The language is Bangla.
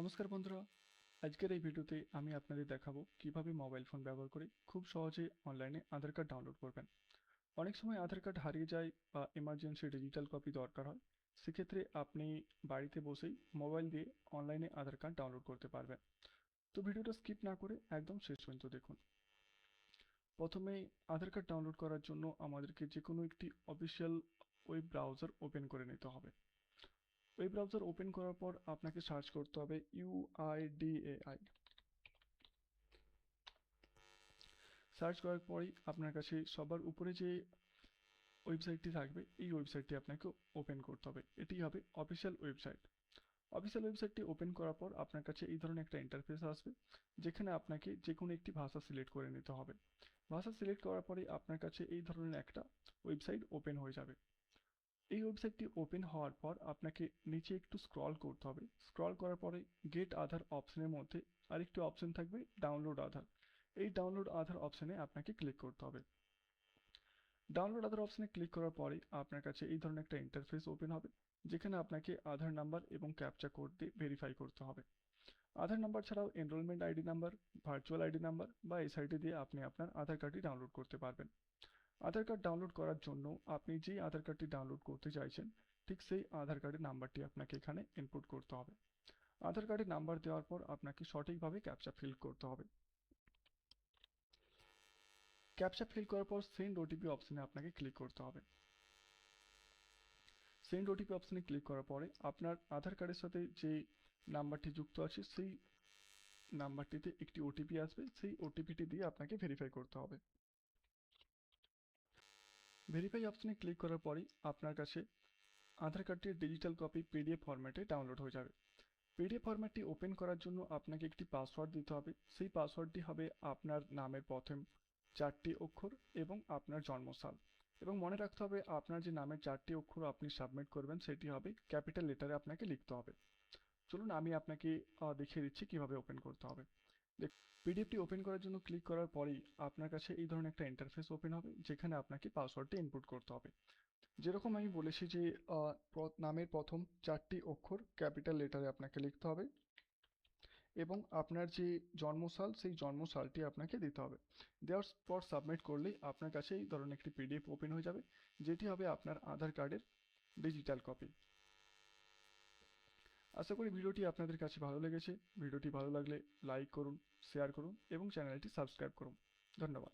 নমস্কার বন্ধুরা, আজকের এই ভিডিওতে আমি আপনাদের দেখাবো কিভাবে মোবাইল ফোন ব্যবহার করে খুব সহজে অনলাইনে আধার কার্ড ডাউনলোড করবেন। অনেক সময় আধার কার্ড হারিয়ে যায় বা এমার্জেন্সি ডিজিটাল কপি দরকার হয়, সেক্ষেত্রে আপনি বাড়িতে বসেই মোবাইল দিয়ে অনলাইনে আধার কার্ড ডাউনলোড করতে পারবেন। তো ভিডিওটা স্কিপ না করে একদম শেষ পর্যন্ত দেখুন। প্রথমে আধার কার্ড ডাউনলোড করার জন্য আমাদেরকে যে কোনো একটি অফিসিয়াল ওয়েব ব্রাউজার ওপেন করে নিতে হবে। ওয়েব ব্রাউজার ওপেন করার পর আপনাকে সার্চ করতে হবে UIDAI। সার্চ করার পরেই আপনার কাছে সবার উপরে যে ওয়েবসাইটটি থাকবে, এই ওয়েবসাইটটি আপনাকে ওপেন করতে হবে। এটি হবে অফিসিয়াল ওয়েবসাইট। অফিসিয়াল ওয়েবসাইটটি ওপেন করার পর আপনার কাছে এই ধরনের একটা ইন্টারফেস আসবে, যেখানে আপনাকে যে কোনো একটি ভাষা সিলেক্ট করে নিতে হবে। ভাষা সিলেক্ট করার পরে আপনার কাছে এই ধরনের একটা ওয়েবসাইট ওপেন হয়ে যাবে। এই ওয়েবসাইটটি ওপেন হওয়ার পর আপনাকে নিচে একটু স্ক্রল করতে হবে। স্ক্রল করার পরে গেট আধার অপশনের মধ্যে আরেকটি অপশন থাকবে ডাউনলোড আধার। এই ডাউনলোড আধার অপশনে আপনাকে ক্লিক করতে হবে। ডাউনলোড আধার অপশনে ক্লিক করার পরে আপনার কাছে এই ধরনের একটা ইন্টারফেস ওপেন হবে, যেখানে আপনাকে আধার নাম্বার এবং ক্যাপচা কোড দিয়ে ভেরিফাই করতে হবে। আধার নাম্বার ছাড়াও enrolment ID number, virtual ID number বা এসআইডি দিয়ে আপনি আপনার আধার কার্ডটি ডাউনলোড করতে পারবেন। আধার কার্ড ডাউনলোড করার জন্য আপনি যেই আধার কার্ডটি ডাউনলোড করতে চাইছেন, ঠিক সেই আধার কার্ডের নাম্বারটি আপনাকে এখানে ইনপুট করতে হবে। আধার কার্ডের নাম্বার দেওয়ার পর আপনাকে সঠিকভাবে ক্যাপচা ফিল করতে হবে। ক্যাপচা ফিল করার পর সেন্ড ওটিপি অপশনে আপনাকে ক্লিক করতে হবে। সেন্ড ওটিপি অপশনে ক্লিক করার পরে আপনার আধার কার্ডের সাথে যে নাম্বারটি যুক্ত আছে, সেই নাম্বারটিতে একটি ওটিপি আসবে। সেই ওটিপিটি দিয়ে আপনাকে ভেরিফাই করতে হবে। ভেরিফাই অপশনে ক্লিক করার পরেই আপনার কাছে আধার কার্ডটির ডিজিটাল কপি পিডিএফ ফরম্যাটে ডাউনলোড হয়ে যাবে। পিডিএফ ফরম্যাটটি ওপেন করার জন্য আপনাকে একটি পাসওয়ার্ড দিতে হবে। সেই পাসওয়ার্ডটি হবে আপনার নামের প্রথম 4টি অক্ষর এবং আপনার জন্মসাল। এবং মনে রাখতে হবে, আপনার যে নামের 4টি অক্ষর আপনি সাবমিট করবেন সেটি হবে ক্যাপিটাল লেটারে আপনাকে লিখতে হবে। চলুন আমি আপনাকে দেখিয়ে দিচ্ছি কিভাবে ওপেন করতে হবে। পিডিএফটি ওপেন করার জন্য ক্লিক করার পরেই আপনার কাছে এই ধরনের একটা ইন্টারফেস ওপেন হবে, যেখানে আপনাকে পাসওয়ার্ডটি ইনপুট করতে হবে। যেরকম আমি বলেছি যে নামের প্রথম 4টি অক্ষর ক্যাপিটাল লেটারে আপনাকে লিখতে হবে এবং আপনার যে জন্মসাল, সেই জন্মসালটি আপনাকে দিতে হবে। দেওয়ার পর সাবমিট করলেই আপনার কাছে এই ধরনের একটি পিডিএফ ওপেন হয়ে যাবে, যেটি হবে আপনার আধার কার্ডের ডিজিটাল কপি। আশা করি ভিডিওটি আপনাদের কাছে ভালো লেগেছে। ভিডিওটি ভালো লাগলে লাইক করুন, শেয়ার করুন এবং চ্যানেলটি সাবস্ক্রাইব করুন। ধন্যবাদ।